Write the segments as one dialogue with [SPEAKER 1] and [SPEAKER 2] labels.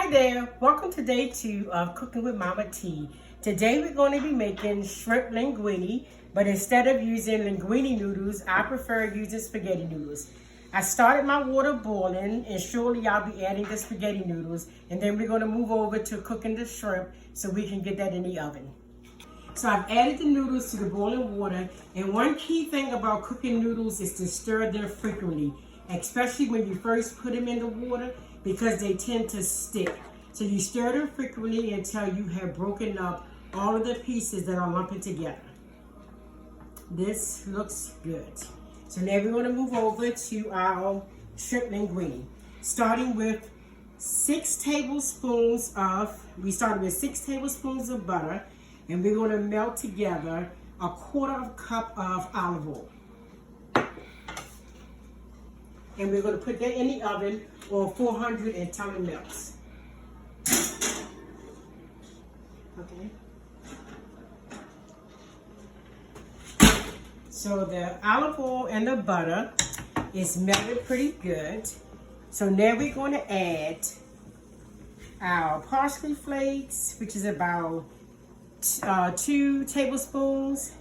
[SPEAKER 1] Hi there, welcome to day 2 of Cooking with Mama T. Today we're going to be making shrimp linguine, but instead of using linguine noodles, I prefer using spaghetti noodles. I started my water boiling and shortly I'll be adding the spaghetti noodles, and then we're going to move over to cooking the shrimp so we can get that in the oven. So I've added the noodles to the boiling water, and one key thing about cooking noodles is to stir them frequently, especially when you first put them in the water, because they tend to stick. So you stir them frequently until you have broken up all of the pieces that are lumping together. This looks good. So now we're going to move over to our shrimp linguine, starting with 6 tablespoons of butter, and we're going to melt together a 1/4 cup of olive oil. And we're going to put that in the oven on 400 until it melts. Okay. So the olive oil and the butter is melted pretty good. So now we're going to add our parsley flakes, which is about 2 tablespoons,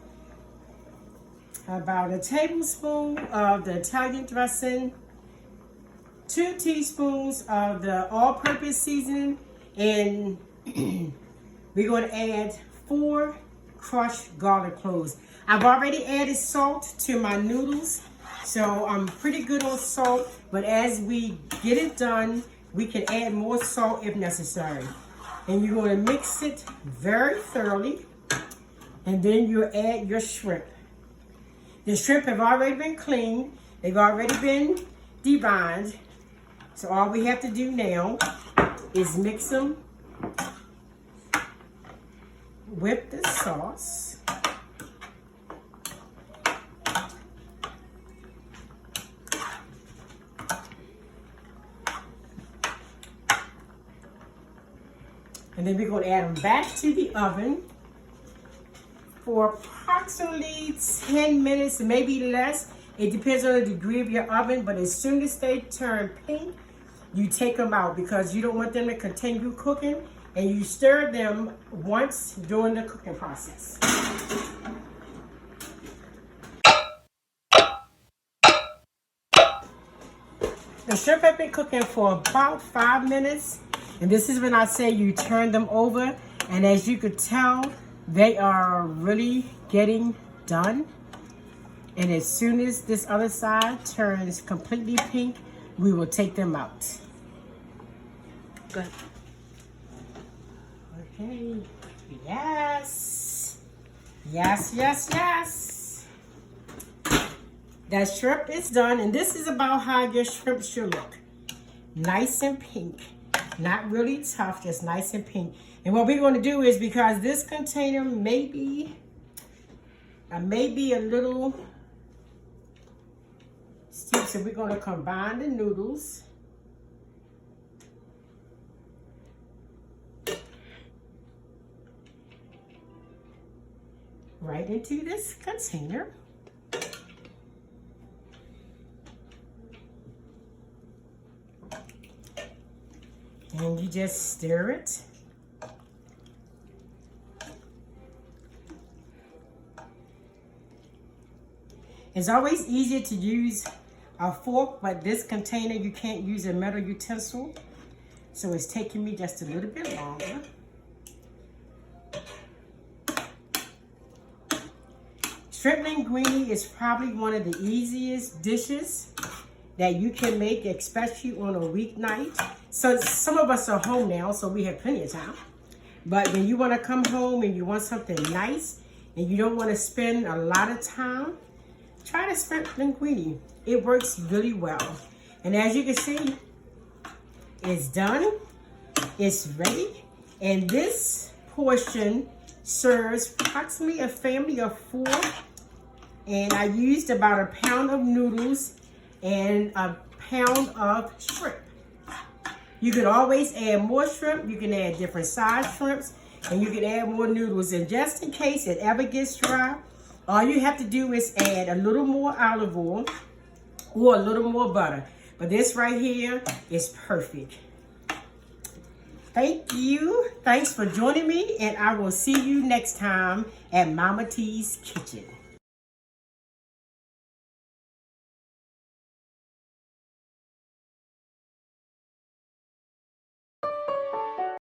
[SPEAKER 1] about a tablespoon of the Italian dressing, 2 teaspoons of the all-purpose seasoning, and we're going to add 4 crushed garlic cloves. I've already added salt to my noodles, so I'm pretty good on salt, but as we get it done, we can add more salt if necessary. And you're going to mix it very thoroughly, and then you add your shrimp. The shrimp have already been cleaned. They've already been deveined. So all we have to do now is mix them with the sauce. And then we're going to add them back to the oven for approximately 10 minutes, maybe less. It depends on the degree of your oven, but as soon as they turn pink, you take them out because you don't want them to continue cooking, and you stir them once during the cooking process. The shrimp have been cooking for about 5 minutes, and this is when I say you turn them over, and as you could tell, they are really getting done. And as soon as this other side turns completely pink, we will take them out. Good. Okay. Yes. Yes, yes, yes. That shrimp is done, and this is about how your shrimp should look. Nice and pink. Not really tough, just nice and pink. And what we're going to do is, because this container may be a little steep, so we're going to combine the noodles. Right into this container. And you just stir it. It's always easier to use a fork, but this container you can't use a metal utensil, so it's taking me just a little bit longer. Shrimp linguine is probably one of the easiest dishes that you can make, especially on a weeknight. So some of us are home now, so we have plenty of time. But when you want to come home and you want something nice and you don't want to spend a lot of time, try the shrimp linguine. It works really well. And as you can see, it's done. It's ready. And this portion serves approximately a family of 4. And I used about 1 pound of noodles and 1 pound of shrimp. You can always add more shrimp. You can add different size shrimps, and you can add more noodles. And just in case it ever gets dry, all you have to do is add a little more olive oil or a little more butter. But this right here is perfect. Thank you. Thanks for joining me, and I will see you next time at Mama T's Kitchen.